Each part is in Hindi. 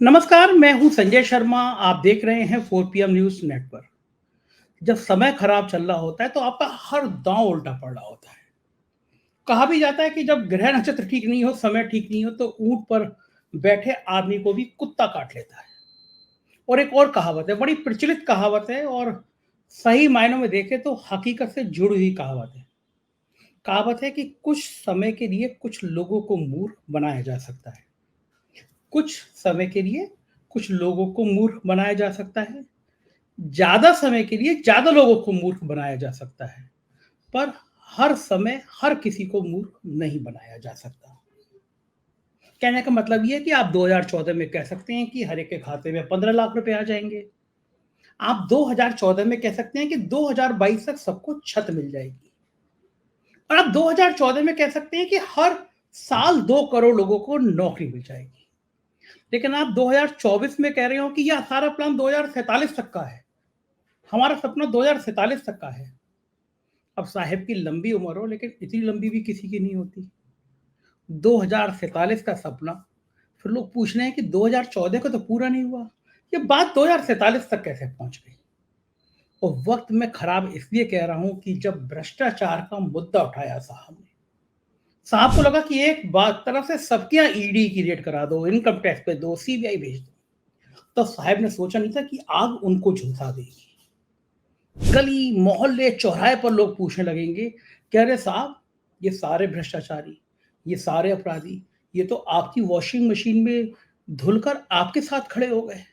नमस्कार, मैं हूं संजय शर्मा। आप देख रहे हैं 4 PM न्यूज़ नेटवर्क। जब समय खराब चल रहा होता है तो आपका हर दांव उल्टा पड़ रहा होता है। कहा भी जाता है कि जब ग्रह नक्षत्र ठीक नहीं हो, समय ठीक नहीं हो तो ऊंट पर बैठे आदमी को भी कुत्ता काट लेता है। और एक और कहावत है, बड़ी प्रचलित कहावत है और सही मायनों में देखें तो हकीकत से जुड़ी हुई कहावत है। कहावत है कि कुछ समय के लिए कुछ लोगों को मूर्ख बनाया जा सकता है। कुछ समय के लिए कुछ लोगों को मूर्ख बनाया जा सकता है। ज़्यादा समय के लिए ज़्यादा लोगों को मूर्ख बनाया जा सकता है, पर हर समय हर किसी को मूर्ख नहीं बनाया जा सकता। कहने का मतलब ये है कि आप 2014 में कह सकते हैं कि हर एक के खाते में 15 लाख रुपए आ जाएँगे। आप 2014 में कह सकते हैं कि 2022 तक सबको छत मिल जाएगी। और आप 2014 में कह सकते हैं कि हर साल 2 करोड़ लोगों को नौकरी मिल जाएगी। लेकिन आप 2024 में कह रहे हो कि यह सारा प्लान 2047 तक का है। हमारा सपना 2047 तक का है। अब साहेब की लंबी उम्र हो लेकिन इतनी लंबी भी किसी की नहीं होती। 2047 का सपना, फिर लोग पूछ रहे हैं कि 2014 का तो पूरा नहीं हुआ। ये बात 2047 तक कैसे पहुंच गई? और वक्त में खराब इसलिए कह रहा हूं कि जब भ्रष्टाचार का मुद्दा उठाया साहब ने, साहब को लगा कि एक बात तरफ से सबके यहाँ ईडी की रेड करा दो, इनकम टैक्स पे दो, सीबीआई भेज दो। तो साहब ने सोचा नहीं था कि आग उनको झुलसा देगी। गली मोहल्ले चौराहे पर लोग पूछने लगेंगे कि अरे साहब, ये सारे भ्रष्टाचारी, ये सारे अपराधी, ये तो आपकी वॉशिंग मशीन में धुलकर आपके साथ खड़े हो गए।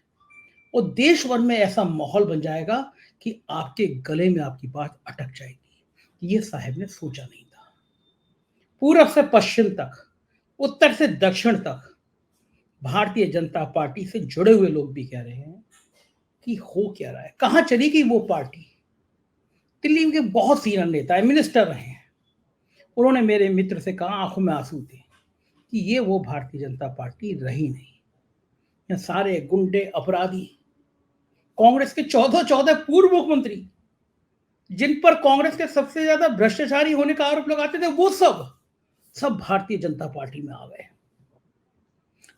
और देश भर में ऐसा माहौल बन जाएगा कि आपके गले में आपकी बात अटक जाएगी। ये साहब ने सोचा नहीं था। पूरब से पश्चिम तक, उत्तर से दक्षिण तक भारतीय जनता पार्टी से जुड़े हुए लोग भी कह रहे हैं कि हो क्या रहा है, कहां चली गई वो पार्टी। दिल्ली के बहुत सीनियर नेता है, मिनिस्टर रहे हैं। उन्होंने मेरे मित्र से कहा, आंखों में आंसू थे, कि ये वो भारतीय जनता पार्टी रही नहीं। ये सारे गुंडे अपराधी, कांग्रेस के 14 पूर्व मुख्यमंत्री, जिन पर कांग्रेस के सबसे ज्यादा भ्रष्टाचारी होने का आरोप लगाते थे, वो सब सब भारतीय जनता पार्टी में आ गए।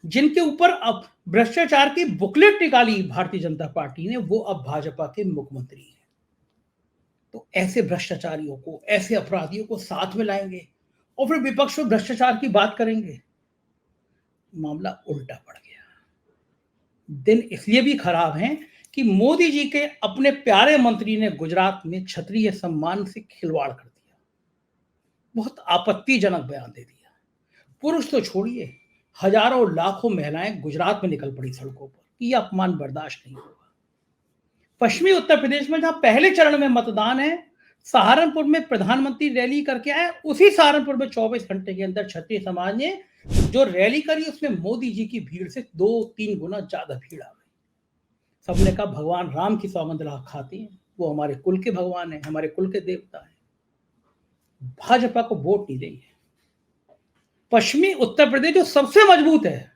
जिनके ऊपर अब भ्रष्टाचार की बुकलेट निकाली भारतीय जनता पार्टी ने, वो अब भाजपा के मुख्यमंत्री हैं। तो ऐसे भ्रष्टाचारियों को, ऐसे अपराधियों को साथ में लाएंगे और फिर विपक्ष में भ्रष्टाचार की बात करेंगे। मामला उल्टा पड़ गया। दिन इसलिए भी खराब हैं कि मोदी जी के अपने प्यारे मंत्री ने गुजरात में क्षत्रिय सम्मान से खिलवाड़ कर दिया। बहुत आपत्तिजनक बयान दे दिया। पुरुष तो छोड़िए, हजारों लाखों महिलाएं गुजरात में निकल पड़ी सड़कों पर कि यह अपमान बर्दाश्त नहीं होगा। पश्चिमी उत्तर प्रदेश में जहां पहले चरण में मतदान है, सहारनपुर में प्रधानमंत्री रैली करके आए, उसी सहारनपुर में 24 घंटे के अंदर क्षत्रिय समाज ने जो रैली करी, उसमें मोदी जी की भीड़ से 2-3 गुना ज्यादा भीड़ आ गई। सबने कहा भगवान राम की सौगंध खाते हैं, वो हमारे कुल के भगवान है, हमारे कुल के देवता है। भाजपा को वोट नहीं देंगे। पश्चिमी उत्तर प्रदेश जो सबसे मजबूत है,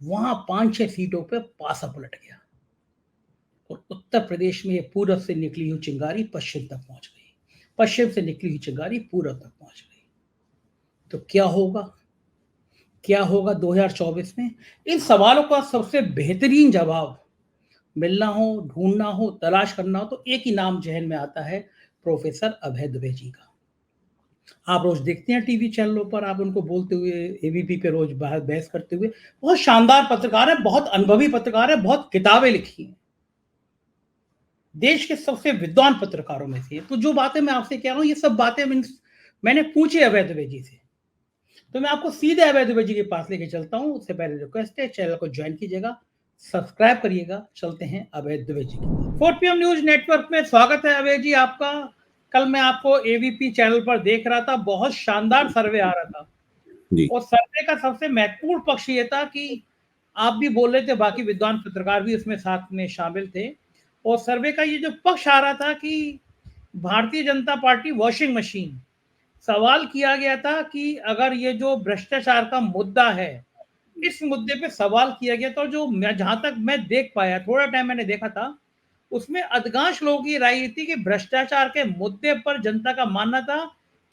वहां 5-6 सीटों पे पासा पलट गया। और उत्तर प्रदेश में ये पूरब से निकली हुई चिंगारी पश्चिम तक पहुंच गई, पश्चिम से निकली हुई चिंगारी पूरब तक पहुंच गई। तो क्या होगा, क्या होगा 2024 में? इन सवालों का सबसे बेहतरीन जवाब मिलना हो, ढूंढना हो, तलाश करना हो तो एक ही नाम जहन में आता है, प्रोफेसर अभय दुबे जी का। आप रोज देखते हैं टीवी चैनलों पर, आप उनको बोलते हुए एबीपी पे रोज बहस करते हुए। बहुत शानदार पत्रकार है, बहुत अनुभवी पत्रकार है, बहुत किताबें लिखी हैं, देश के सबसे विद्वान पत्रकारों में से। तो जो बातें मैं आपसे कह रहा हूं, ये सब बातें मैंने पूछी अभय दुबे जी से। तो मैं आपको सीधे अभय दुबे जी के पास लेके चलता हूं। उससे पहले रिक्वेस्ट है, चैनल को ज्वाइन कीजिएगा, सब्सक्राइब करिएगा। चलते हैं अभय दुबे जी के पास। 4 PM न्यूज नेटवर्क में स्वागत है अभय जी आपका। कल मैं आपको एबीपी चैनल पर देख रहा था, बहुत शानदार सर्वे आ रहा था। जी। और सर्वे का सबसे महत्वपूर्ण पक्ष ये था कि आप भी बोल रहे थे, बाकी विद्वान पत्रकार भी उसमें साथ में शामिल थे। और सर्वे का ये जो पक्ष आ रहा था कि Bharatiya Janata party washing machine, सवाल किया गया था कि अगर ये जो भ्रष्टाचार का मुद्दा है, इस मुद्दे पे सवाल किया गया था। जो मैं, जहां तक मैं देख पाया, थोड़ा टाइम मैंने देखा था, उसमें अधिकांश लोगों की राय थी कि भ्रष्टाचार के मुद्दे पर जनता का मानना था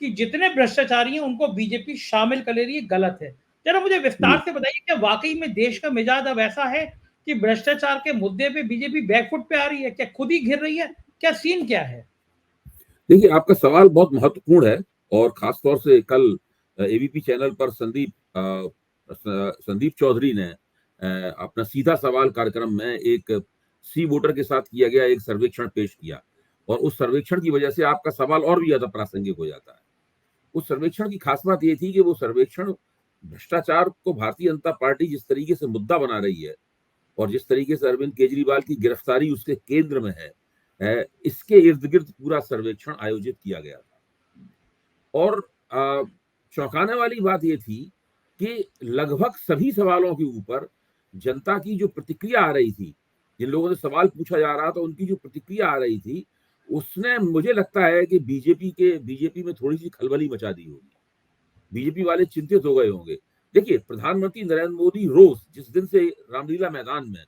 कि जितने भ्रष्टाचारी हैं उनको बीजेपी शामिल कर ले रही है, गलत है। जरा मुझे विस्तार से बताइए, क्या वाकई में देश का मिजाज अब ऐसा है कि भ्रष्टाचार के मुद्दे पे बीजेपी बैकफुट पे आ रही है? क्या खुद ही घिर रही है? क्या सीन क्या है? देखिए, आपका सवाल बहुत महत्वपूर्ण है और खासतौर से कल एबीपी चैनल पर संदीप चौधरी ने अपना सीधा सवाल कार्यक्रम में एक सी वोटर के साथ किया गया एक सर्वेक्षण पेश किया और उस सर्वेक्षण की वजह से आपका सवाल और भी ज्यादा प्रासंगिक हो जाता है। उस सर्वेक्षण की खास बात यह थी कि वो सर्वेक्षण भ्रष्टाचार को भारतीय जनता पार्टी जिस तरीके से मुद्दा बना रही है और जिस तरीके से अरविंद केजरीवाल की गिरफ्तारी उसके केंद्र में है, इसके इर्द गिर्द पूरा सर्वेक्षण आयोजित किया गया था। और चौंकाने वाली बात यह थी कि लगभग सभी सवालों के ऊपर जनता की जो प्रतिक्रिया आ रही थी, जिन लोगों से सवाल पूछा जा रहा था उनकी जो प्रतिक्रिया आ रही थी, उसने मुझे लगता है कि बीजेपी में थोड़ी सी खलबली मचा दी होगी। बीजेपी वाले चिंतित हो गए होंगे। देखिए, प्रधानमंत्री नरेंद्र मोदी रोज जिस दिन से रामलीला मैदान में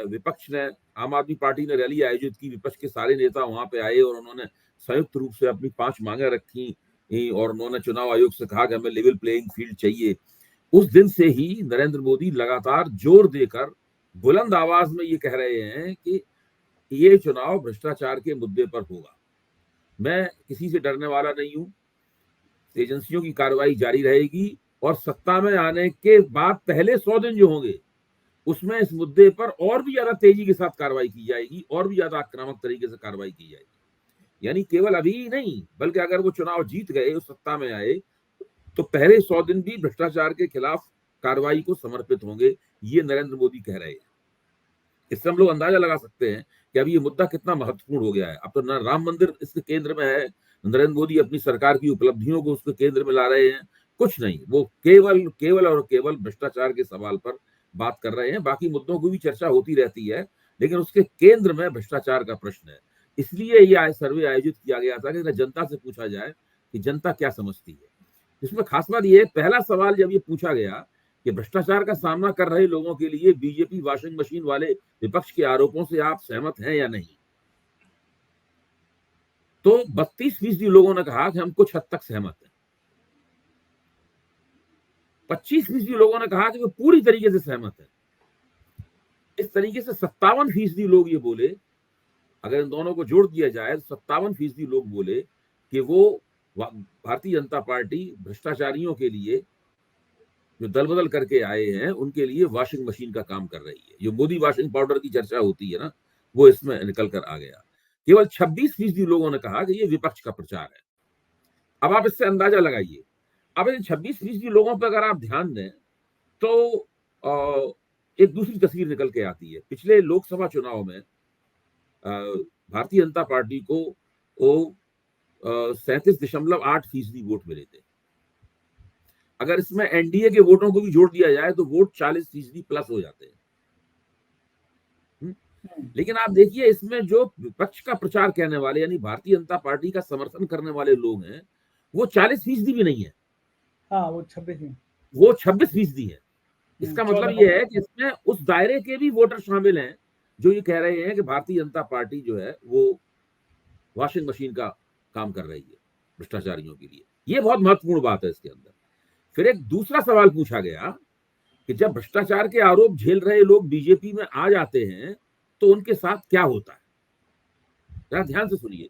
विपक्ष ने, आम आदमी पार्टी ने रैली आयोजित की, विपक्ष के सारे नेता वहां पे आए और उन्होंने संयुक्त रूप से अपनी 5 मांगे रखी और उन्होंने चुनाव आयोग से कहा कि हमें लेवल प्लेइंग फील्ड चाहिए। उस दिन से ही नरेंद्र मोदी लगातार जोर देकर बुलंद आवाज में ये कह रहे हैं कि ये चुनाव भ्रष्टाचार के मुद्दे पर होगा। मैं किसी से डरने वाला नहीं हूं, एजेंसियों की कार्रवाई जारी रहेगी और सत्ता में आने के बाद पहले 100 दिन जो होंगे उसमें इस मुद्दे पर और भी ज्यादा तेजी के साथ कार्रवाई की जाएगी और भी ज्यादा आक्रामक तरीके से कार्रवाई की जाएगी। यानी केवल अभी ही नहीं, बल्कि अगर वो चुनाव जीत गए, उस सत्ता में आए, तो पहले 100 दिन भी भ्रष्टाचार के खिलाफ कार्रवाई को समर्पित होंगे, ये नरेंद्र मोदी कह रहे हैं। इससे हम लोग अंदाजा लगा सकते हैं कि अभी ये मुद्दा कितना महत्वपूर्ण हो गया है। अब तो राम मंदिर इसके केंद्र में है, नरेंद्र मोदी अपनी सरकार की उपलब्धियों को उसके केंद्र में ला रहे हैं। कुछ नहीं, वो केवल और केवल भ्रष्टाचार के सवाल पर बात कर रहे हैं। बाकी मुद्दों की भी चर्चा होती रहती है, लेकिन उसके केंद्र में भ्रष्टाचार का प्रश्न है। इसलिए ये सर्वे आयोजित किया गया था कि जनता से पूछा जाए कि जनता क्या समझती है। इसमें खास बात यह, पहला सवाल जब ये पूछा गया कि भ्रष्टाचार का सामना कर रहे लोगों के लिए बीजेपी वॉशिंग मशीन वाले विपक्ष के आरोपों से आप सहमत हैं या नहीं, तो 32% लोगों ने कहा कि हम कुछ हद तक सहमत हैं। 25% लोगों ने कहा कि वो पूरी तरीके से सहमत है। इस तरीके से 57% लोग ये बोले, अगर इन दोनों को जोड़ दिया जाए तो 57% लोग बोले कि वो भारतीय जनता पार्टी भ्रष्टाचारियों के लिए, जो दल बदल करके आए हैं, उनके लिए वॉशिंग मशीन का काम कर रही है। जो मोदी वॉशिंग पाउडर की चर्चा होती है ना, वो इसमें निकल कर आ गया। केवल 26% लोगों ने कहा कि ये विपक्ष का प्रचार है। अब आप इससे अंदाजा लगाइए। अब इन 26% लोगों पर अगर आप ध्यान दें तो एक दूसरी तस्वीर निकल के आती है। पिछले लोकसभा चुनाव में भारतीय जनता पार्टी को 37.8% वोट मिले थे। अगर इसमें एनडीए के वोटों को भी जोड़ दिया जाए तो वोट 40% प्लस हो जाते हैं। लेकिन आप देखिए, इसमें जो विपक्ष का प्रचार कहने वाले, यानी भारतीय जनता पार्टी का समर्थन करने वाले लोग हैं, वो 40% भी नहीं है। हाँ, वो 26 वो 26% है। इसका मतलब ये है कि इसमें उस दायरे के भी वोटर शामिल हैं जो ये कह रहे हैं कि भारतीय जनता पार्टी जो है वो वॉशिंग मशीन का काम कर रही है भ्रष्टाचारियों के लिए। ये बहुत महत्वपूर्ण बात है इसके अंदर। फिर एक दूसरा सवाल पूछा गया कि जब भ्रष्टाचार के आरोप झेल रहे लोग बीजेपी में आ जाते हैं तो उनके साथ क्या होता है। जरा ध्यान से सुनिए,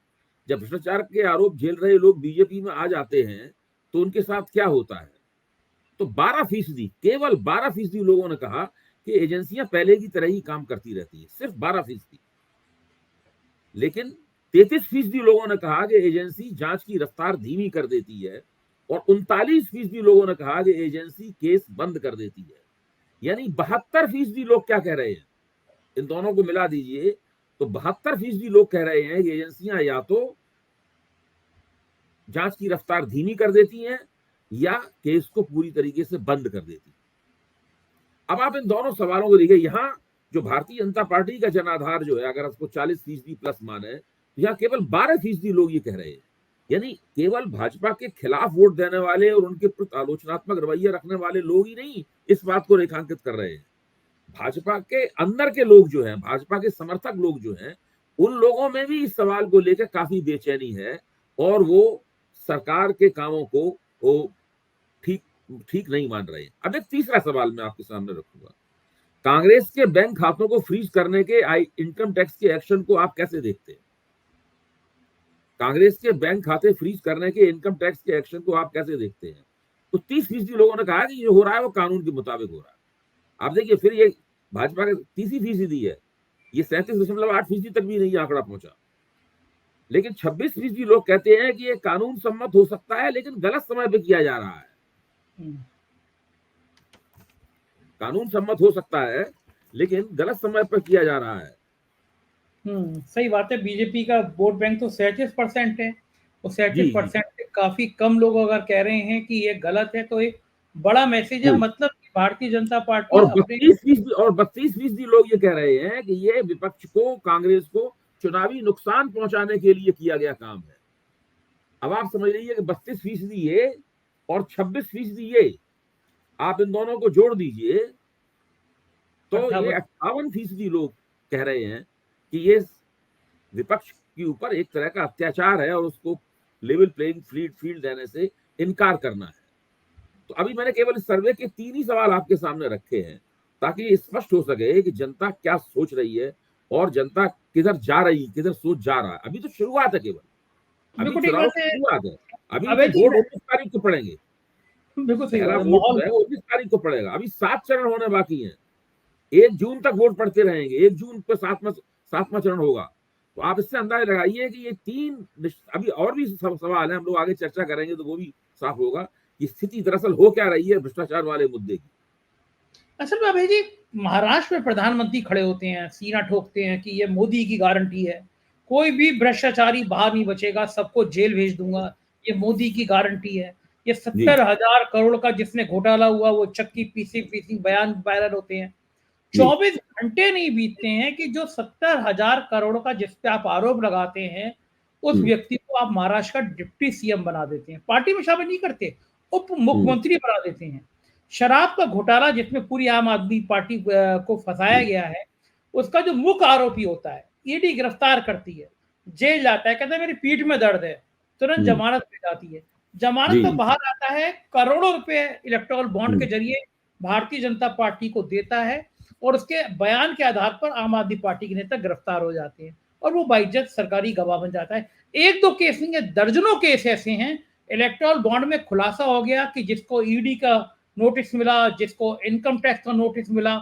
जब भ्रष्टाचार के आरोप झेल रहे लोग बीजेपी में आ जाते हैं तो उनके साथ क्या होता है। तो 12%, केवल 12% लोगों ने कहा कि एजेंसियां पहले की तरह ही काम करती रहती है, सिर्फ 12%। लेकिन 33% लोगों ने कहा कि एजेंसी जांच की रफ्तार धीमी कर देती है और 39% लोगों ने कहा कि एजेंसी केस बंद कर देती है। यानी 72% लोग क्या कह रहे हैं, इन दोनों को मिला दीजिए तो 72% लोग कह रहे हैं कि एजेंसियां या तो जांच की रफ्तार धीमी कर देती हैं या केस को पूरी तरीके से बंद कर देती। अब आप इन दोनों सवालों को देखिए। यहां जो भारतीय जनता पार्टी का जनाधार जो है, अगर उसको 40% प्लस माने, तो यहां केवल 12% लोग ये कह रहे हैं। यानी केवल भाजपा के खिलाफ वोट देने वाले और उनके प्रति आलोचनात्मक रवैया रखने वाले लोग ही नहीं इस बात को रेखांकित कर रहे हैं। भाजपा के अंदर के लोग जो हैं, भाजपा के समर्थक लोग जो हैं, उन लोगों में भी इस सवाल को लेकर काफी बेचैनी है और वो सरकार के कामों को वो ठीक ठीक नहीं मान रहे हैं। अब एक तीसरा सवाल मैं आपके सामने रखूंगा, कांग्रेस के बैंक खातों को फ्रीज करने के इनकम टैक्स के एक्शन को आप कैसे देखते हैं? कांग्रेस के बैंक खाते फ्रीज करने के इनकम टैक्स के एक्शन को आप कैसे देखते हैं? तो 30% लोगों ने कहा कि जो हो रहा है वो कानून के मुताबिक हो रहा है। आप देखिए, फिर ये भाजपा का 30% है, ये 37.8% तक भी नहीं आंकड़ा पहुंचा। लेकिन 26% लोग कहते हैं कि ये कानून सम्मत हो सकता है, लेकिन गलत समय पे किया जा रहा है। कानून सम्मत हो सकता है, लेकिन गलत समय पर किया जा रहा है। सही बात है। बीजेपी का वोट बैंक तो 37% है, और जी जी 37% से काफी कम लोग अगर कह रहे हैं कि ये गलत है, तो एक बड़ा मैसेज है। जी। मतलब कि भारतीय जनता पार्टी और अपने 32% लोग ये कह रहे हैं कि ये विपक्ष को, कांग्रेस को चुनावी नुकसान पहुंचाने के लिए किया गया काम है। अब आप समझ लीजिए कि 32% ये और 26% ये, आप इन दोनों को जोड़ दीजिए तो ये 58% लोग कह रहे हैं कि ये विपक्ष के ऊपर एक तरह का अत्याचार है और उसको लेवल प्लेइंग फील्ड देने से इनकार करना है। तो अभी मैंने केवल इस सर्वे के 3 ही सवाल आपके सामने रखे हैं, ताकि ये स्पष्ट हो सके कि जनता क्या सोच रही है और जनता किधर जा रही है, किधर सोच जा रहा है। अभी तो शुरुआत है केवल, अभी बिल्कुल ठीक चुनाव बात की है। शुरुआत है। अभी तो अबे जी, वोट 19 तारीख को पड़ेंगे। बिल्कुल सही पहला बात है। वोट जो माहौल है वो 19 तारीख को पड़ेगा। अभी 7 चरण होने बाकी हैं। 1 जून तक वोट पड़ते रहेंगे। 1 जून पे सातवां चरण होगा। तो आप इससे अंदाजा लगाइए कि ये 3 अभी और भी सवाल है, हम लोग आगे चर्चा करेंगे तो वो भी साफ होगा कि स्थिति दरअसल हो क्या रही है भ्रष्टाचार वाले मुद्दे की। असल में अभय जी, महाराष्ट्र में प्रधानमंत्री खड़े होते हैं, सीना ठोकते हैं कि ये मोदी की गारंटी है, कोई भी भ्रष्टाचारी बाहर नहीं बचेगा, सबको जेल भेज दूंगा, ये मोदी की गारंटी है। ये जी 70,000 करोड़ का जिसने घोटाला हुआ, वो चक्की पीसी पीसी बयान वायरल होते हैं। जी 24 घंटे नहीं बीतते हैं कि जो 70,000 करोड़ का जिस पे आप आरोप लगाते हैं, उस हम्म व्यक्ति को आप महाराष्ट्र का डिप्टी सीएम बना देते हैं, पार्टी में शामिल नहीं करते, उप हम्म मुख्यमंत्री बना देते हैं। शराब का घोटाला जिसमें पूरी आम आदमी पार्टी को फंसाया हम्म गया है, उसका जो मुख्य आरोपी होता है, ईडी गिरफ्तार करती है, जेल जाता है, कहता है मेरी पीठ में दर्द है, तुरंत हम्म, जमानत मिल जाती है। जमानत जी तो जी बाहर आता है, करोड़ों रुपए इलेक्टोरल बॉन्ड के हम्म जरिए भारतीय जनता पार्टी को देता है, और उसके बयान के आधार पर आम आदमी पार्टी के नेता गिरफ्तार हो जाते हैं, और वो बाइज्जत सरकारी गवाह बन जाता है। एक दो केस नहीं है, दर्जनों केस ऐसे हैं। इलेक्टोरल बॉन्ड में खुलासा हो गया कि जिसको ईडी का नोटिस मिला, जिसको इनकम टैक्स का नोटिस मिला,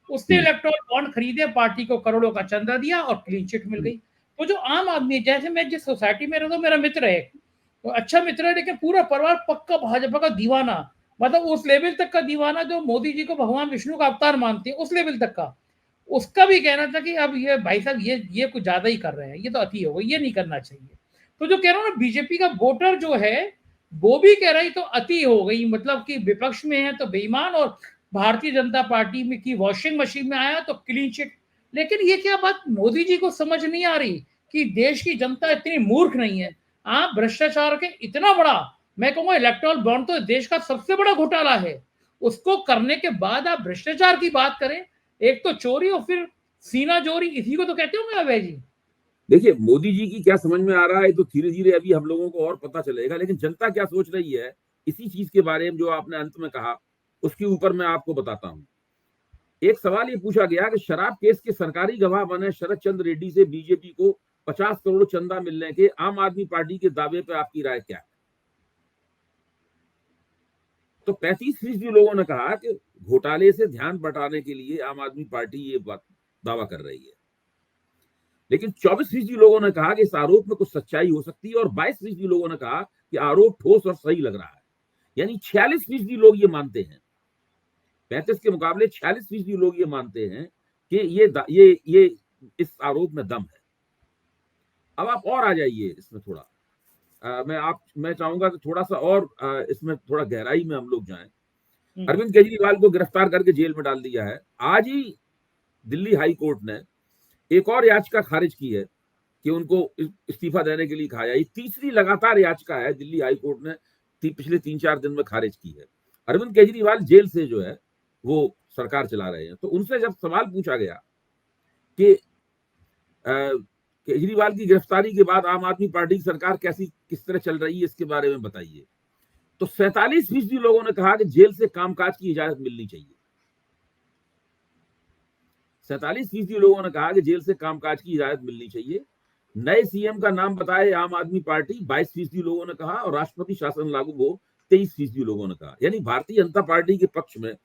उसने हम्म इलेक्टोरल बॉन्ड खरीदे, पार्टी को करोड़ों का चंदा दिया और क्लीन चिट मिल गई। तो जो आम आदमी, जैसे मैं जिस सोसाइटी में रहता हूँ, मेरा मित्र है, तो अच्छा मित्र है, लेकिन पूरा परिवार पक्का भाजपा का दीवाना, मतलब उस लेवल तक का दीवाना जो मोदी जी को भगवान विष्णु का अवतार मानते हैं, उस लेवल तक का। उसका भी कहना था कि अब ये भाई साहब, ये कुछ ज्यादा ही कर रहे हैं, ये तो अति हो गई, ये नहीं करना चाहिए। तो जो कह रहा हूँ ना, बीजेपी का वोटर जो है, वो भी कह रहा है तो अति हो गई, मतलब कि विपक्ष में है तो बेईमान, और भारतीय जनता पार्टी में की वॉशिंग मशीन में आया तो क्लीन चिट। लेकिन ये क्या बात मोदी जी को समझ नहीं आ रही कि देश की जनता इतनी मूर्ख नहीं है। आप भ्रष्टाचार के इतना बड़ा, मैं कहूंगा इलेक्टोरल बॉन्ड तो देश का सबसे बड़ा घोटाला है, उसको करने के बाद आप भ्रष्टाचार की बात करें। एक तो चोरी और फिर सीना चोरी, इसी को तो कहते होंगे अभय जी। देखिए, मोदी जी की क्या समझ में आ रहा है तो धीरे धीरे अभी हम लोगों को और पता चलेगा, लेकिन जनता क्या सोच रही है इसी चीज के बारे में जो आपने अंत में कहा, उसके ऊपर मैं आपको बताता हूं। एक सवाल ये पूछा गया कि शराब केस के सरकारी गवाह बने शरद चंद्र रेड्डी से बीजेपी को 50 करोड़ चंदा मिलने के आम आदमी पार्टी के दावे पर आपकी राय क्या है? तो 35% लोगों ने कहा कि घोटाले से ध्यान बटाने के लिए आम आदमी पार्टी ये दावा कर रही है। लेकिन 24% लोगों ने कहा कि इस आरोप में कुछ सच्चाई हो सकती है, और 22% लोगों ने कहा कि आरोप ठोस और सही लग रहा है। यानी 46% लोग ये मानते हैं, 35 के मुकाबले 46% लोग ये मानते हैं कि ये इस आरोप में दम है। अब आप और आ जाइए इसमें थोड़ा, मैं चाहूंगा कि थोड़ा सा और इसमें थोड़ा गहराई में हम लोग जाएं। अरविंद केजरीवाल को गिरफ्तार करके जेल में डाल दिया है। आज ही दिल्ली हाई कोर्ट ने एक और याचिका खारिज की है कि उनको इस्तीफा देने के लिए कहा जाए। तीसरी लगातार याचिका है दिल्ली हाई कोर्ट ने पिछले 3-4 दिन में खारिज की है। अरविंद केजरीवाल जेल से जो है वो सरकार चला रहे हैं। तो उनसे जब सवाल पूछा गया कि केजरीवाल की गिरफ्तारी के बाद आम आदमी पार्टी की सरकार किस तरह चल रही है, इसके बारे में बताइए, तो 47% लोगों ने कहा कि जेल से कामकाज की इजाजत मिलनी चाहिए। 47% लोगों ने कहा कि जेल से कामकाज की इजाजत मिलनी चाहिए। नए सीएम का नाम बताए आम आदमी पार्टी, 22% लोगों ने कहा, और राष्ट्रपति शासन लागू हो 23% लोगों ने कहा। यानी भारतीय जनता पार्टी के पक्ष में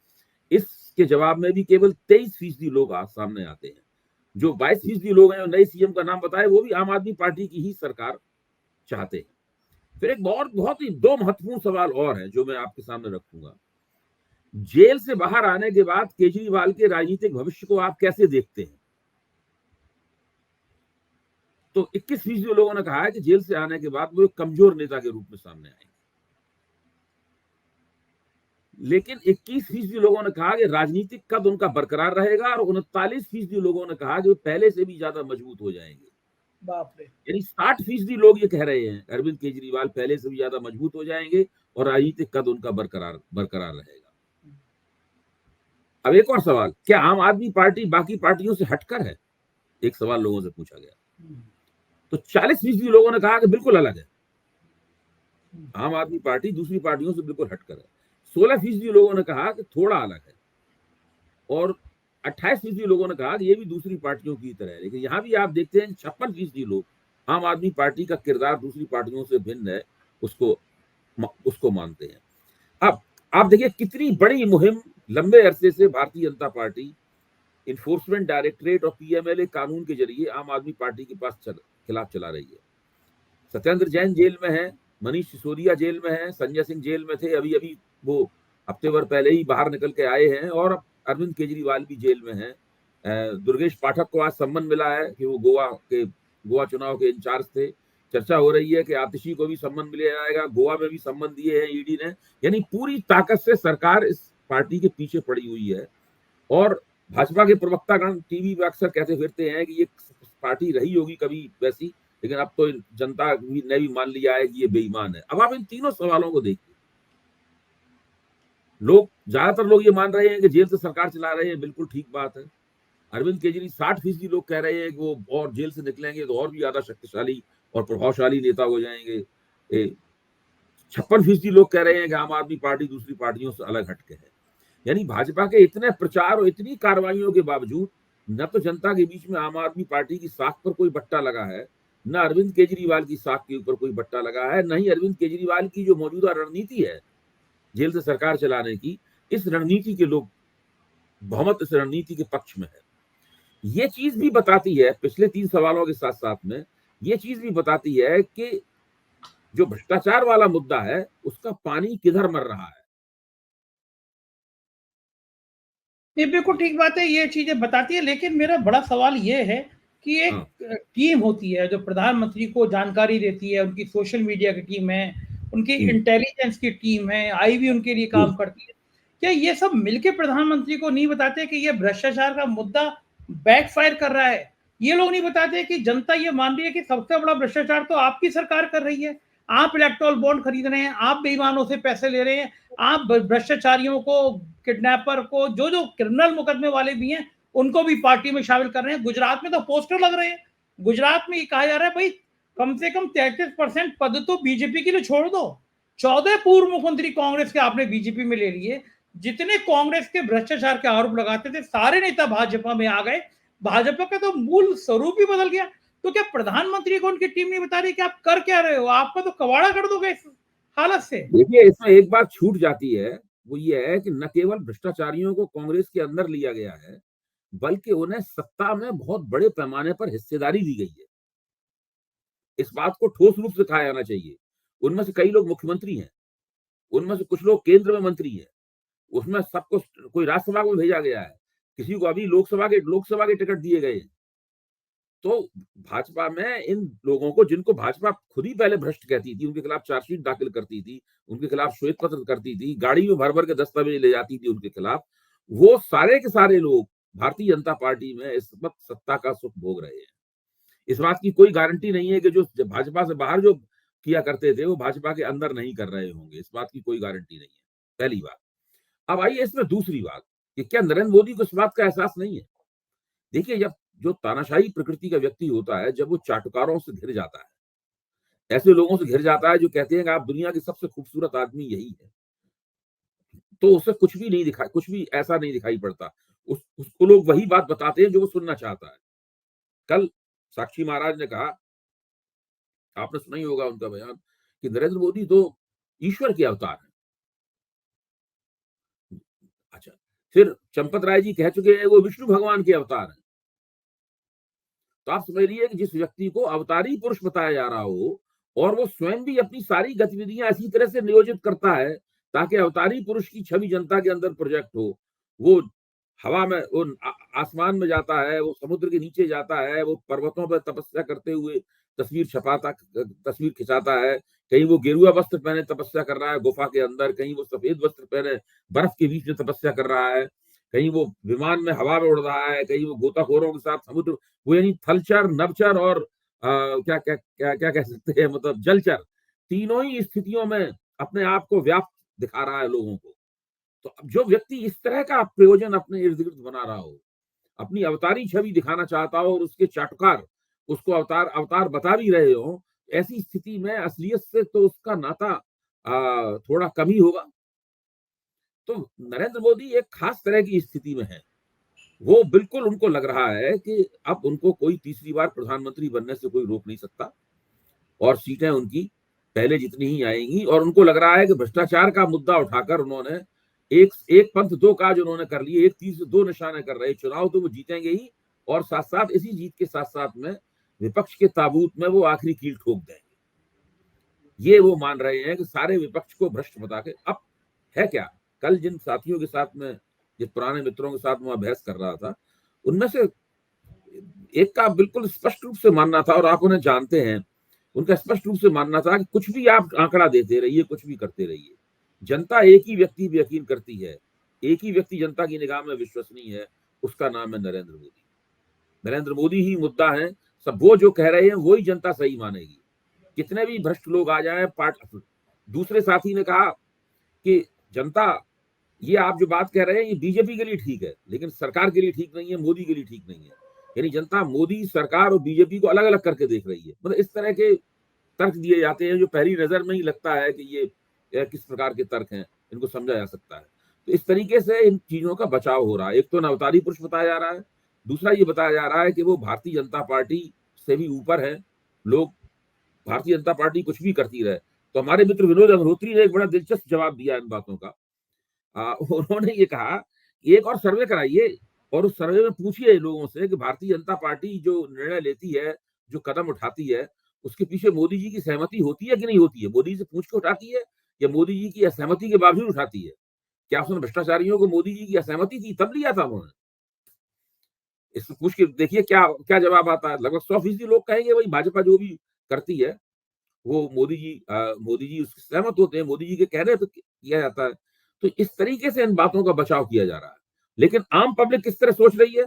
इसके जवाब में भी केवल 23% लोग सामने आते हैं। जो 22% लोग हैं नए सीएम का नाम बताए, वो भी आम आदमी पार्टी की ही सरकार चाहते हैं। फिर एक बहुत ही दो महत्वपूर्ण सवाल और है जो मैं आपके सामने रखूंगा। जेल से बाहर आने के बाद केजरीवाल के राजनीतिक भविष्य को आप कैसे देखते हैं? तो 21% लोगों ने कहा है कि जेल से आने के बाद वो एक कमजोर नेता के रूप में सामने आएंगे, लेकिन 21% लोगों ने कहा कि राजनीतिक कद उनका बरकरार रहेगा, और 39% लोगों ने कहा कि वो पहले से भी ज्यादा मजबूत हो जाएंगे। बाप रे। यानी 60% लोग ये कह रहे हैं अरविंद केजरीवाल पहले से भी ज्यादा मजबूत हो जाएंगे और राजनीतिक कद उनका बरकरार बरकरार रहेगा। अब एक और सवाल, क्या आम आदमी पार्टी बाकी पार्टियों से हटकर है? एक सवाल लोगों से पूछा गया। तो 40% लोगों ने कहा कि बिल्कुल अलग है, आम आदमी पार्टी दूसरी पार्टियों से बिल्कुल हटकर है। 16% लोगों ने कहा कि थोड़ा अलग है, और 28% लोगों ने कहा कि ये भी दूसरी पार्टियों की तरह है। लेकिन यहां भी आप देखते हैं 56% लोग आम आदमी पार्टी का किरदार दूसरी पार्टियों से भिन्न है, उसको मानते हैं। अब आप देखिए कितनी बड़ी मुहिम लंबे अरसे से Bharatiya Janata party enforcement directorate और पीएमएलए कानून के जरिए आम आदमी पार्टी के खिलाफ चला रही है। सत्येंद्र जैन जेल में है, मनीष सिसोदिया जेल में है, संजय सिंह जेल में थे, अभी अभी वो हफ्ते भर पहले ही बाहर निकल के आए हैं, और अरविंद केजरीवाल भी जेल में है। दुर्गेश पाठक को आज सम्मन मिला है कि वो गोवा चुनाव के इंचार्ज थे। चर्चा हो रही है कि आतिशी को भी सम्मन मिल जाएगा, गोवा में भी सम्मन दिए हैं ईडी ने। यानी पूरी ताकत से सरकार इस पार्टी के पीछे पड़ी हुई है, और भाजपा के प्रवक्तागण टीवी पे अक्सर कहते फिरते हैं कि ये पार्टी रही होगी कभी वैसी, लेकिन अब तो जनता ने भी मान लिया है कि ये बेईमान है। अब आप इन तीनों सवालों को देखिए, ज्यादातर लोग ये मान रहे हैं कि जेल से सरकार चला रहे हैं, बिल्कुल ठीक बात है। अरविंद केजरीवाल 60% लोग कह रहे हैं कि वो और जेल से निकलेंगे तो और भी ज्यादा शक्तिशाली और प्रभावशाली नेता हो जाएंगे। 56% लोग कह रहे हैं कि आम आदमी पार्टी दूसरी पार्टियों से अलग हटके है। यानी भाजपा के इतने प्रचार और इतनी कार्रवाइयों के बावजूद न तो जनता के बीच में आम आदमी पार्टी की साख पर कोई बट्टा लगा है, न अरविंद केजरीवाल की साख के ऊपर कोई बट्टा लगा है, न ही अरविंद केजरीवाल की जो मौजूदा रणनीति है जेल से सरकार चलाने की, इस रणनीति के लोग बहुमत इस रणनीति के पक्ष में है। ये चीज भी बताती है, पिछले 3 सवालों के साथ साथ में ये चीज भी बताती है कि जो भ्रष्टाचार वाला मुद्दा है उसका पानी किधर मर रहा है। ये बिल्कुल ठीक बात है, ये चीजें बताती है, लेकिन मेरा बड़ा सवाल ये है कि एक टीम होती है जो प्रधानमंत्री को जानकारी देती है, उनकी सोशल मीडिया की टीम है, उनकी इंटेलिजेंस की टीम है, आईबी उनके लिए काम करती है। क्या ये सब मिलके प्रधानमंत्री को नहीं बताते कि ये भ्रष्टाचार का मुद्दा बैकफायर कर रहा है? ये लोग नहीं बताते कि जनता ये मान रही है कि सबसे बड़ा भ्रष्टाचार तो आपकी सरकार कर रही है, आप इलेक्टोरल बॉन्ड खरीद रहे हैं, आप बेईमानों से पैसे ले रहे हैं, आप भ्रष्टाचारियों को, किडनैपर को, जो जो क्रिमिनल मुकदमे वाले भी हैं उनको भी पार्टी में शामिल कर रहे हैं। गुजरात में तो पोस्टर लग रहे हैं, गुजरात में ये कहा जा रहा है भाई कम से कम 33% पद तो बीजेपी के लिए छोड़ दो। 14 पूर्व मुख्यमंत्री कांग्रेस के आपने बीजेपी में ले लिए। जितने कांग्रेस के भ्रष्टाचार के आरोप लगाते थे सारे नेता भाजपा में आ गए, भाजपा का तो मूल स्वरूप ही बदल गया। तो क्या प्रधानमंत्री को उनकी टीम नहीं बता रही कि आप कर क्या रहे हो? आपका तो कबाड़ा कर दोगे इस हालत से। देखिए इसमें एक बात छूट जाती है, वो ये है कि न केवल भ्रष्टाचारियों को कांग्रेस के अंदर लिया गया है, बल्कि उन्हें सत्ता में बहुत बड़े पैमाने पर हिस्सेदारी दी गई है। इस बात को ठोस रूप से कहा जाना चाहिए। उनमें से कई लोग मुख्यमंत्री हैं, उनमें से कुछ लोग केंद्र में मंत्री हैं, उसमें सबको कोई राज्यसभा को भेजा गया है, किसी को अभी लोकसभा के टिकट दिए गए हैं। तो भाजपा में इन लोगों को, जिनको भाजपा खुद ही पहले भ्रष्ट कहती थी, उनके खिलाफ चार्जशीट दाखिल करती थी, उनके खिलाफ श्वेत पत्र करती थी, गाड़ी में भर भर के दस्तावेज ले जाती थी उनके खिलाफ, वो सारे के सारे लोग भारतीय जनता पार्टी में इस वक्त सत्ता का सुख भोग रहे हैं। इस बात की कोई गारंटी नहीं है कि जो भाजपा से बाहर जो किया करते थे वो भाजपा के अंदर नहीं कर रहे होंगे, इस बात की कोई गारंटी नहीं है, पहली बात। अब आइए इसमें दूसरी बात कि क्या नरेंद्र मोदी को इस बात का एहसास नहीं है? देखिए, जब जो तानाशाही प्रकृति का व्यक्ति होता है, जब वो चाटुकारों से घिर जाता है, ऐसे लोगों से घिर जाता है जो कहते हैं कि आप दुनिया के सबसे खूबसूरत आदमी यही है, तो उसे कुछ भी ऐसा नहीं दिखाई पड़ता। उसको लोग वही बात बताते हैं जो वो सुनना चाहता है। कल साक्षी महाराज ने कहा, आपने सुना ही होगा उनका बयान, कि नरेंद्र मोदी तो ईश्वर के अवतार हैं। अच्छा, फिर चंपत राय जी कह चुके हैं वो विष्णु भगवान के अवतार हैं। तो आप समझ लीजिए कि जिस व्यक्ति को अवतारी पुरुष बताया जा रहा हो और वो स्वयं भी अपनी सारी गतिविधियां इसी तरह से नियोजित करता है ताकि अवतारी पुरुष की छवि जनता के अंदर प्रोजेक्ट हो। वो हवा में, वो आसमान में जाता है, वो समुद्र के नीचे जाता है, वो पर्वतों पर तपस्या करते हुए तस्वीर खिंचाता है। कहीं वो गेरुआ वस्त्र पहने तपस्या कर रहा है गुफा के अंदर, कहीं वो सफेद वस्त्र पहने बर्फ के बीच में तपस्या कर रहा है, कहीं वो विमान में हवा में उड़ रहा है, कहीं वो गोताखोरों के साथ समुद्र, वो यानी थलचर, नभचर और क्या क्या क्या क्या कह सकते हैं, मतलब जलचर, तीनों ही स्थितियों में अपने आप को व्याप्त दिखा रहा है लोगों को। तो अब जो व्यक्ति इस तरह का प्रयोजन अपने इर्द गिर्द बना रहा हो, अपनी अवतारी छवि दिखाना चाहता हो और उसके चाटुकार उसको अवतार अवतार बता भी रहे हो, ऐसी स्थिति में असलियत से तो उसका नाता थोड़ा कम ही होगा। तो नरेंद्र मोदी एक खास तरह की स्थिति में है। वो बिल्कुल, उनको लग रहा है कि अब उनको कोई तीसरी बार प्रधानमंत्री बनने से कोई रोक नहीं सकता और सीटें उनकी पहले जितनी ही आएंगी। और उनको लग रहा है कि भ्रष्टाचार का मुद्दा उठाकर उन्होंने एक एक पंथ दो काज उन्होंने कर लिए, एक तीर से दो निशाने कर रहे। चुनाव तो वो जीतेंगे ही और साथ साथ इसी जीत के साथ साथ में विपक्ष के ताबूत में वो आखिरी कील ठोक देंगे। ये वो मान रहे हैं कि सारे विपक्ष को भ्रष्ट बता के। अब है क्या, कल जिन साथियों के साथ में, जिन पुराने मित्रों के साथ में बहस कर रहा था, उनमें से एक का बिल्कुल स्पष्ट रूप से मानना था, और आप उन्हें जानते हैं, उनका स्पष्ट रूप से मानना था कि कुछ भी आप आंकड़ा देते रहिए, कुछ भी करते रहिए, जनता एक ही व्यक्ति पे यकीन करती है, एक ही व्यक्ति जनता की निगाह में विश्वसनीय है, उसका नाम है नरेंद्र मोदी। नरेंद्र मोदी ही मुद्दा है। सब वो जो कह रहे हैं वही जनता सही मानेगी, कितने भी भ्रष्ट लोग आ जाए। दूसरे साथी ने कहा कि जनता, ये आप जो बात कह रहे हैं ये बीजेपी के लिए ठीक है, लेकिन सरकार के लिए ठीक नहीं है, मोदी के लिए ठीक नहीं है। यानी जनता मोदी सरकार और बीजेपी को अलग अलग करके देख रही है। मतलब इस तरह के तर्क दिए जाते हैं जो पहली नजर में ही लगता है कि ये किस प्रकार के तर्क हैं, इनको समझा जा सकता है। तो इस तरीके से इन चीजों का बचाव हो रहा है। एक तो अवतारी पुरुष बताया जा रहा है, दूसरा ये बताया जा रहा है कि वो भारतीय जनता पार्टी से भी ऊपर है। लोग, भारतीय जनता पार्टी कुछ भी करती रहे। तो हमारे मित्र विनोद अग्रहोत्री ने एक बड़ा दिलचस्प जवाब दिया इन बातों का। उन्होंने ये कहा कि एक और सर्वे कराइए और उस सर्वे में पूछिए लोगों से कि भारतीय जनता पार्टी जो निर्णय लेती है, जो कदम उठाती है, उसके पीछे मोदी जी की सहमति होती है कि नहीं होती है। मोदी जी से पूछ के उठाती है या मोदी जी की असहमति के बावजूद उठाती है। क्या उसने भ्रष्टाचारियों को मोदी जी की असहमति थी तब लिया था उन्होंने? इसको पूछ के देखिए क्या क्या जवाब आता है। लगभग 100% लोग कहेंगे भाई भाजपा जो भी करती है वो मोदी जी उससे सहमत होते हैं, मोदी जी के कहने पे किया जाता है। तो इस तरीके से इन बातों का बचाव किया जा रहा है। लेकिन आम पब्लिक किस तरह सोच रही है,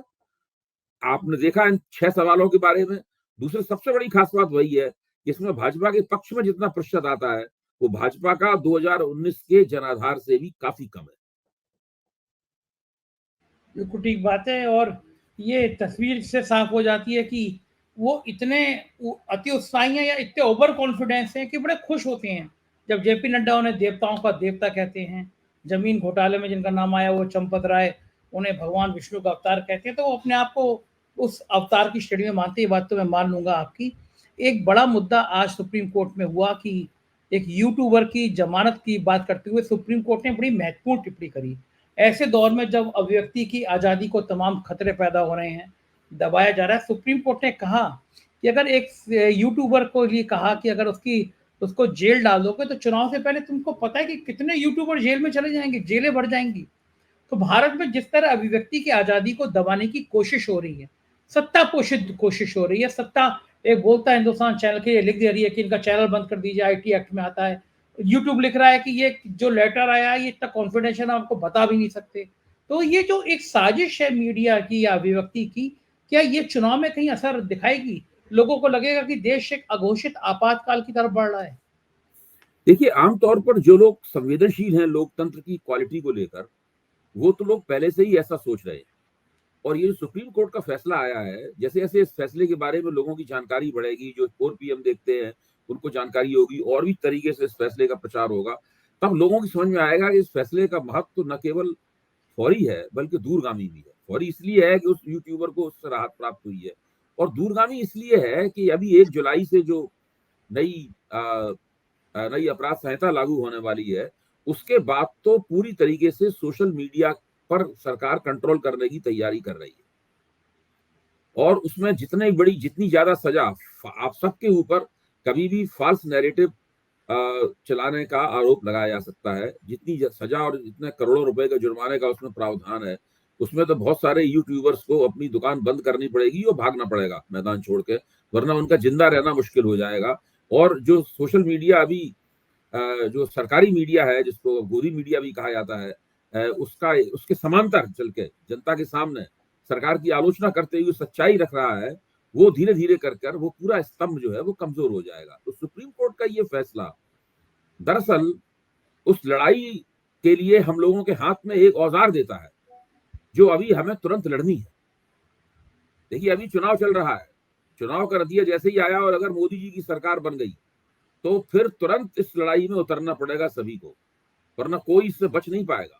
आपने देखा इन 6 सवालों के बारे में। दूसरी सबसे बड़ी खास बात वही है कि इसमें भाजपा के पक्ष में जितना प्रतिशत आता है, वो भाजपा का 2019 के जनाधार से भी काफ़ी कम है। बिल्कुल ठीक बात है। और ये तस्वीर इससे साफ हो जाती है कि वो इतने अति उत्साही हैं या इतने ओवर कॉन्फिडेंस हैं कि बड़े खुश होते हैं जब जेपी नड्डा उन्हें देवताओं का देवता कहते हैं। जमीन घोटाले में जिनका नाम आया वो चंपत राय उन्हें भगवान विष्णु का अवतार कहते हैं, तो वो अपने आप को उस अवतार की श्रेणी में मानते हैं। ये बात तो मैं मान लूंगा आपकी। एक बड़ा मुद्दा आज सुप्रीम कोर्ट में हुआ कि एक यूट्यूबर की जमानत की बात करते हुए सुप्रीम कोर्ट ने बड़ी महत्वपूर्ण टिप्पणी करी। ऐसे दौर में जब अभिव्यक्ति की आज़ादी को तमाम खतरे पैदा हो रहे हैं, दबाया जा रहा है, सुप्रीम कोर्ट ने कहा कि अगर एक यूट्यूबर को ये कहा कि अगर उसको जेल डाल दोगे तो चुनाव से पहले तुमको पता है कि कितने यूट्यूबर जेल में चले जाएंगे, जेलें भर जाएंगी। तो भारत में जिस तरह अभिव्यक्ति की आज़ादी को दबाने की कोशिश हो रही है, सत्ता पोषित कोशिश हो रही है, सत्ता एक बोलता है हिंदुस्तान चैनल के लिए लिख दे रही है कि इनका चैनल बंद कर दीजिए, आईटी एक्ट में आता है। यूट्यूब लिख रहा है कि ये जो लेटर आया है ये इतना कॉन्फिडेंशियल आपको बता भी नहीं सकते। तो ये जो एक साजिश है मीडिया की या अभिव्यक्ति की, क्या ये चुनाव में कहीं असर दिखाएगी? लोगों को लगेगा कि देश एक अघोषित आपातकाल की तरफ बढ़ रहा है। देखिए, आमतौर पर जो लोग संवेदनशील हैं लोकतंत्र की क्वालिटी को लेकर, वो तो लोग पहले से ही ऐसा सोच रहे हैं। और ये जो सुप्रीम कोर्ट का फैसला आया है, जैसे जैसे इस फैसले के बारे में लोगों की जानकारी बढ़ेगी, जो 4 PM देखते हैं उनको जानकारी होगी और भी तरीके से इस फैसले का प्रचार होगा, तब लोगों की समझ में आएगा कि इस फैसले का महत्व तो न केवल फौरी है बल्कि दूरगामी भी है। फौरी इसलिए है कि उस यूट्यूबर को उससे राहत प्राप्त हुई है, और दूरगामी इसलिए है कि अभी 1 जुलाई से जो नई नई अपराध संहिता लागू होने वाली है, उसके बाद तो पूरी तरीके से सोशल मीडिया पर सरकार कंट्रोल करने की तैयारी कर रही है, और उसमें जितनी ज्यादा सजा आप सबके ऊपर कभी भी फॉल्स नैरेटिव चलाने का आरोप लगाया जा सकता है। जितनी सजा और जितने करोड़ों रुपए का जुर्माने का उसमें प्रावधान है, उसमें तो बहुत सारे यूट्यूबर्स को अपनी दुकान बंद करनी पड़ेगी और भागना पड़ेगा मैदान छोड़ के, वरना उनका जिंदा रहना मुश्किल हो जाएगा। और जो सोशल मीडिया अभी जो सरकारी मीडिया है, जिसको गोदी मीडिया भी कहा जाता है, उसके समांतर चल के जनता के सामने सरकार की आलोचना करते हुए सच्चाई रख रहा है, वो धीरे धीरे कर वो पूरा स्तंभ जो है वो कमजोर हो जाएगा। तो सुप्रीम कोर्ट का ये फैसला दरअसल उस लड़ाई के लिए हम लोगों के हाथ में एक औजार देता है, जो अभी हमें तुरंत लड़नी है। देखिए, अभी चुनाव चल रहा है, चुनाव का नतीजा जैसे ही आया और अगर मोदी जी की सरकार बन गई तो फिर तुरंत इस लड़ाई में उतरना पड़ेगा सभी को, वरना कोई इससे बच नहीं पाएगा।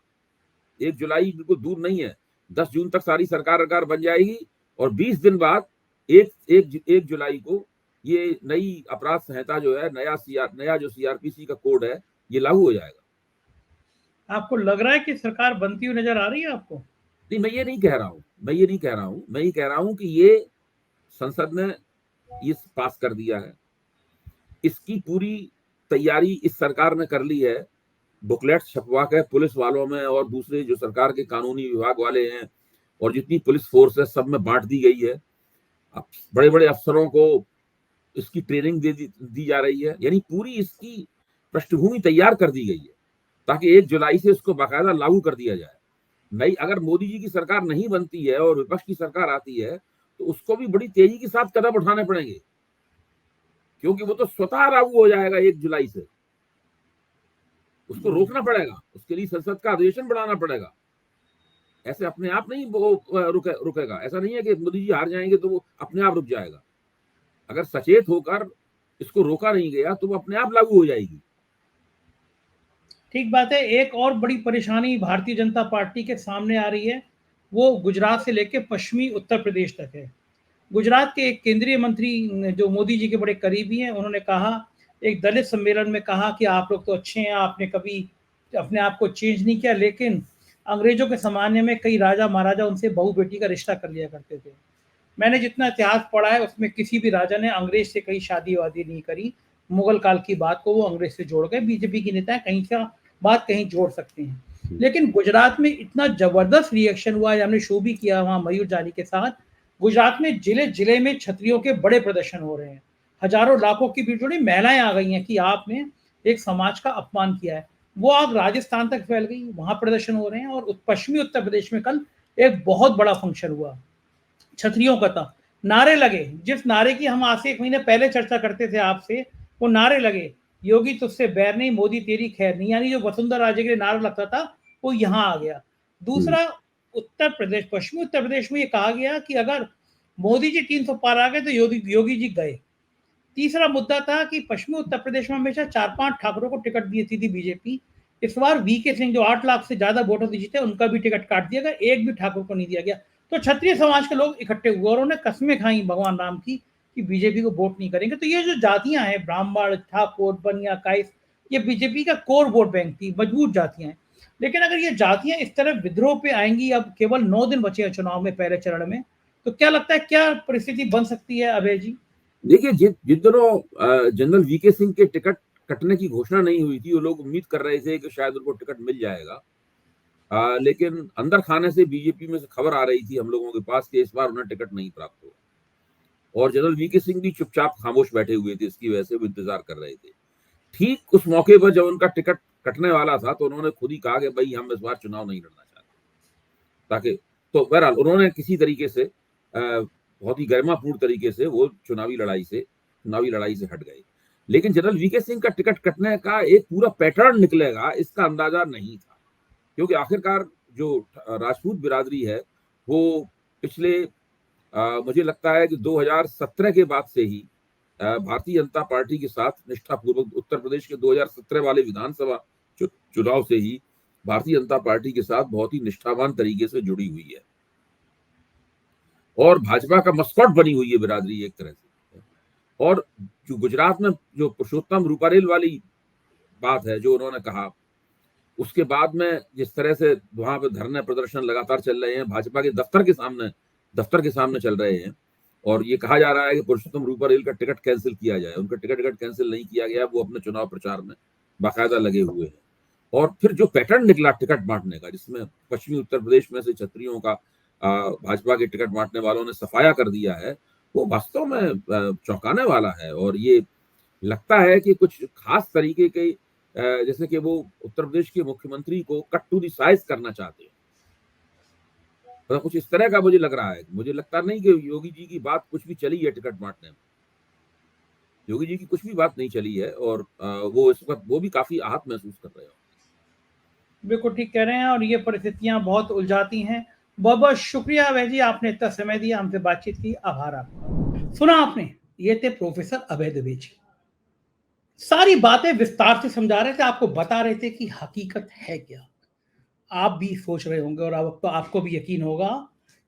1 जुलाई बिल्कुल दूर नहीं है, 10 जून तक सारी सरकार बन जाएगी और 20 दिन बाद 1 जुलाई को ये नई अपराध संहिता जो है, नया जो सीआरपीसी का कोड है, ये लागू हो जाएगा। आपको लग रहा है कि सरकार बनती हुई नजर आ रही है आपको? नहीं, मैं ये नहीं कह रहा हूं, मैं ये कह रहा हूं कि ये संसद ने ये पास कर दिया है, इसकी पूरी तैयारी इस सरकार ने कर ली है। बुकलेट छपवा के पुलिस वालों में और दूसरे जो सरकार के कानूनी विभाग वाले हैं और जितनी पुलिस फोर्स है सब में बांट दी गई है। अब बड़े बड़े अफसरों को इसकी ट्रेनिंग दी जा रही है, यानी पूरी इसकी पृष्ठभूमि तैयार कर दी गई है ताकि 1 जुलाई से इसको बाकायदा लागू कर दिया जाए। नई अगर मोदी जी की सरकार नहीं बनती है और विपक्ष की सरकार आती है तो उसको भी बड़ी तेजी के साथ कदम उठाने पड़ेंगे, क्योंकि वो तो स्वतः लागू हो जाएगा 1 जुलाई से। उसको रोकना पड़ेगा, उसके लिए संसद का अधिवेशन बढ़ाना पड़ेगा। ऐसे अपने आप नहीं वो रुकेगा। ऐसा नहीं है कि मोदी जी हार जाएंगे तो वो अपने आप रुक जाएगा। अगर सचेत होकर इसको रोका नहीं गया तो वो अपने आप लागू हो जाएगी। ठीक बात है। एक और बड़ी परेशानी भारतीय जनता पार्टी के सामने आ रही है, वो गुजरात से लेकर पश्चिमी उत्तर प्रदेश तक है। गुजरात के एक केंद्रीय मंत्री जो मोदी जी के बड़े करीबी हैं, उन्होंने कहा, एक दलित सम्मेलन में कहा कि आप लोग तो अच्छे हैं, आपने कभी अपने आप को चेंज नहीं किया, लेकिन अंग्रेजों के ज़माने में कई राजा महाराजा उनसे बहू बेटी का रिश्ता कर लिया करते थे। मैंने जितना इतिहास पढ़ा है उसमें किसी भी राजा ने अंग्रेज से कहीं शादी वादी नहीं करी। मुगल काल की बात को वो अंग्रेज से जोड़ गए। बीजेपी के नेता कहीं से बात कहीं जोड़ सकते हैं, लेकिन गुजरात में इतना जबरदस्त रिएक्शन हुआ, हमने शो भी किया वहाँ मयूर जानी के साथ। गुजरात में जिले जिले में छतरियों के बड़े प्रदर्शन हो रहे हैं, हजारों लाखों की भीड़ जोड़ी, महिलाएं आ गई हैं कि आपने एक समाज का अपमान किया है। वो आग राजस्थान तक फैल गई, वहां प्रदर्शन हो रहे हैं। और पश्चिमी उत्तर प्रदेश में कल एक बहुत बड़ा फंक्शन हुआ छतरियों का था। नारे लगे, जिस नारे की हम आज से 1 महीने पहले चर्चा करते थे आपसे, वो नारे लगे, योगी तुझसे बैर नहीं, मोदी तेरी खैर नहीं, यानी जो वसुंधरा राजे के लिए नारा लगता था वो यहाँ आ गया। दूसरा, उत्तर प्रदेश, पश्चिमी उत्तर प्रदेश में ये कहा गया कि अगर मोदी जी 300 पार आ गए तो योगी जी गए। तीसरा मुद्दा था कि पश्चिमी उत्तर प्रदेश में हमेशा 4-5 ठाकुरों को टिकट दी थी बीजेपी। इस बार वीके सिंह जो 8 लाख से ज्यादा वोटों से जीते, उनका भी टिकट काट दिया गया, एक भी ठाकुर को नहीं दिया गया। तो क्षत्रिय समाज के लोग इकट्ठे हुए और उन्होंने कस्में खाई भगवान राम की कि बीजेपी को वोट नहीं करेंगे। तो ये जो जातियां हैं, ब्राह्मण, ठाकुर, बनिया, काइस, ये बीजेपी का कोर वोट बैंक थी, मजबूत जातियां हैं। लेकिन अगर ये जातियां इस तरह विद्रोह पे आएंगी, अब केवल 9 दिन बचे हैं चुनाव में पहले चरण में, तो क्या लगता है क्या परिस्थिति बन सकती है अभय जी? देखिए, जिन दिनों जनरल वीके सिंह के टिकट कटने की घोषणा नहीं हुई थी, वो लोग उम्मीद कर रहे थे कि शायद उनको टिकट मिल जाएगा। लेकिन अंदर खाने से बीजेपी में से खबर आ रही थी हम लोगों के पास कि इस बार उन्हें टिकट नहीं प्राप्त हुआ, और जनरल वीके सिंह भी चुपचाप खामोश बैठे हुए थे। इसकी वजह से वो इंतजार कर रहे थे। ठीक उस मौके पर जब उनका टिकट कटने वाला था तो उन्होंने खुद ही कहा कि भाई हम इस बार चुनाव नहीं लड़ना चाहते, ताकि तो बहरहाल उन्होंने किसी तरीके से बहुत ही गरिमापूर्ण तरीके से वो चुनावी लड़ाई से हट गए। लेकिन जनरल वीके सिंह का टिकट कटने का एक पूरा पैटर्न निकलेगा, इसका अंदाजा नहीं था, क्योंकि आखिरकार जो राजपूत बिरादरी है वो पिछले मुझे लगता है कि 2017 के बाद से ही भारतीय जनता पार्टी के साथ निष्ठापूर्वक उत्तर प्रदेश के 2017 वाले विधानसभा चुनाव से ही भारतीय जनता पार्टी के साथ बहुत ही निष्ठावान तरीके से जुड़ी हुई है और भाजपा का मस्कट बनी हुई है बिरादरी एक तरह से। और जो गुजरात में जो पुरुषोत्तम रूपारेल वाली बात है जो उन्होंने कहा, उसके बाद में जिस तरह से वहां पे धरने प्रदर्शन लगातार चल रहे हैं, भाजपा के दफ्तर के सामने चल रहे हैं और ये कहा जा रहा है कि पुरुषोत्तम रूपारेल का टिकट कैंसिल किया जाए। उनका टिकट कैंसिल नहीं किया गया, वो अपने चुनाव प्रचार में बाकायदा लगे हुए हैं। और फिर जो पैटर्न निकला टिकट बांटने का, जिसमें पश्चिमी उत्तर प्रदेश में से छत्रियों का भाजपा के टिकट बांटने वालों ने सफाया कर दिया है, वो वास्तव में चौंकाने वाला है। और ये लगता है कि कुछ खास तरीके के जैसे कि वो उत्तर प्रदेश के मुख्यमंत्री को कट टू द साइज करना चाहते हैं, तो कुछ इस तरह का मुझे लग रहा है। मुझे लगता नहीं कि योगी जी की बात कुछ भी चली है टिकट बांटने में। योगी जी की कुछ भी बात नहीं चली है और वो इस वक्त वो भी काफी आहत महसूस कर रहे हो। बिल्कुल ठीक कह रहे हैं और ये परिस्थितियां बहुत उलझाती हैं। बहुत बहुत शुक्रिया अभय जी, आपने इतना समय दिया, हमसे बातचीत की, आभार आपका। सुना आपने, ये थे प्रोफेसर अभय दुबे जी, सारी बातें विस्तार से समझा रहे थे, आपको बता रहे थे कि हकीकत है क्या। आप भी सोच रहे होंगे और अब तो आपको भी यकीन होगा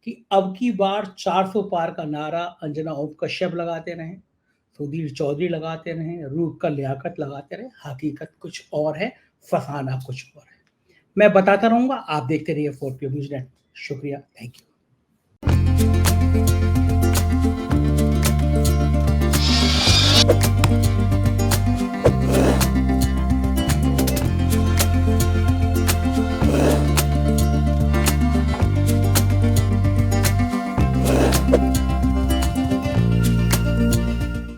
कि अब की बार 400 पार का नारा अंजना ओम कश्यप लगाते रहे, सुधीर चौधरी लगाते रहे, रूप का लियाकत लगाते रहे। हकीकत कुछ और है, फसाना कुछ और है। मैं बताता रहूंगा, आप देखते रहिए 4 Q न्यूज़ नेट। शुक्रिया, थैंक यू।